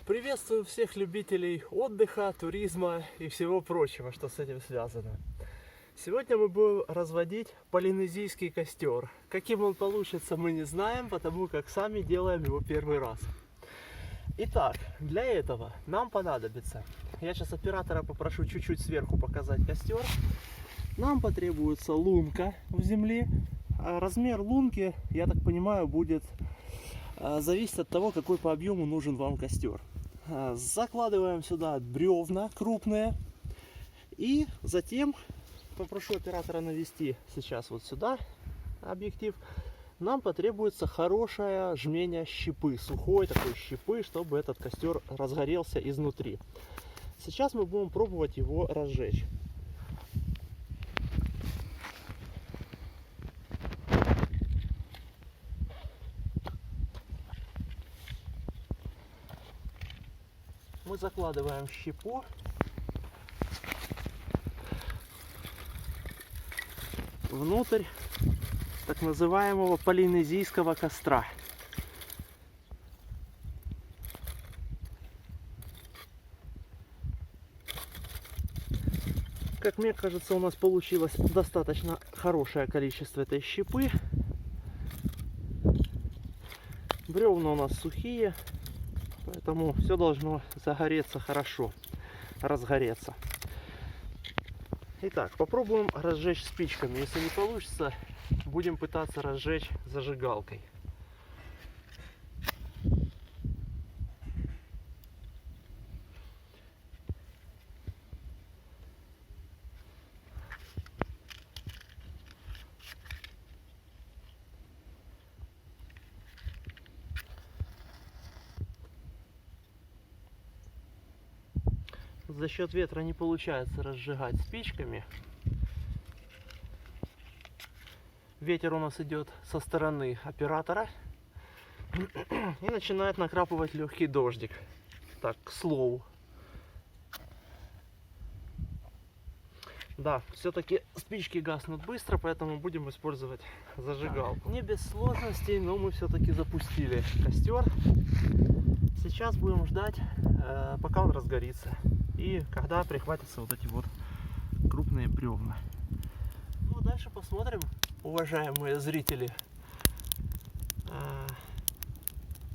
Приветствую всех любителей отдыха, туризма и всего прочего, что с этим связано. Сегодня мы будем разводить полинезийский костер. Каким он получится, мы не знаем, потому как сами делаем его первый раз. Итак, для этого нам понадобится, я сейчас оператора попрошу чуть-чуть сверху показать костер. Нам потребуется лунка в земле. Размер лунки, я так понимаю, будет зависеть от того, какой по объему нужен вам костер. Закладываем сюда бревна крупные. И затем попрошу оператора навести сейчас вот сюда объектив. Нам потребуется хорошая жменя щепы, сухой такой щепы, чтобы этот костер разгорелся изнутри. Сейчас мы будем пробовать его разжечь. Мы закладываем щепу. Внутрь так называемого полинезийского костра. Как мне кажется, у нас получилось достаточно хорошее количество этой щепы. Бревна у нас сухие, поэтому все должно загореться хорошо, разгореться. Итак, попробуем разжечь спичками. Если не получится, будем пытаться разжечь зажигалкой. За счет ветра не получается разжигать спичками. Ветер у нас идет со стороны оператора и начинает накрапывать легкий дождик. Так, к слову. Да, все-таки спички гаснут быстро, поэтому будем использовать зажигалку. Не без сложностей, но мы все-таки запустили костер. Сейчас будем ждать, пока он разгорится. И когда прихватятся вот эти вот крупные бревна. Ну а дальше посмотрим, уважаемые зрители,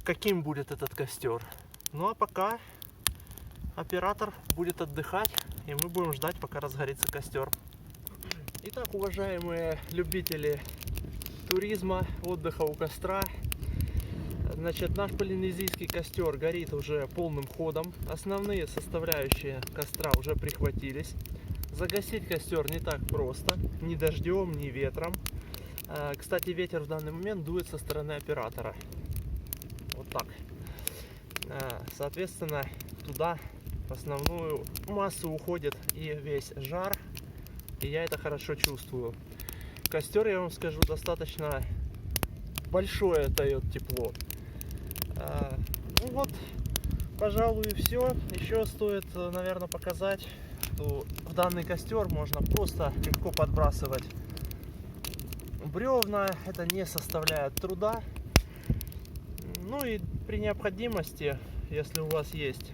каким будет этот костер. Ну а пока оператор будет отдыхать, и мы будем ждать, пока разгорится костер. Итак, уважаемые любители туризма, отдыха у костра, значит, наш полинезийский костер горит уже полным ходом. Основные составляющие костра уже прихватились. Загасить костер не так просто, ни дождем, ни ветром. Кстати, ветер в данный момент дует со стороны оператора. Вот так. Соответственно, туда в основную массу уходит и весь жар. И я это хорошо чувствую. Костер, я вам скажу, достаточно большое дает тепло. Ну вот, пожалуй, и все. Еще стоит, наверное, показать, что в данный костер можно просто легко подбрасывать бревна. Это не составляет труда. Ну и при необходимости, если у вас есть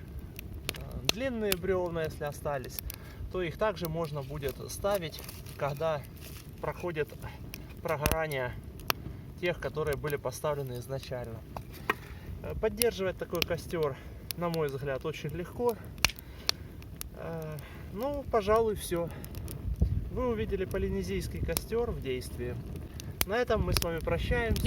длинные бревна, если остались, то их также можно будет ставить, когда проходит прогорание тех, которые были поставлены изначально. Поддерживать такой костер, на мой взгляд, очень легко. Ну, пожалуй, все. Вы увидели полинезийский костер в действии. На этом мы с вами прощаемся.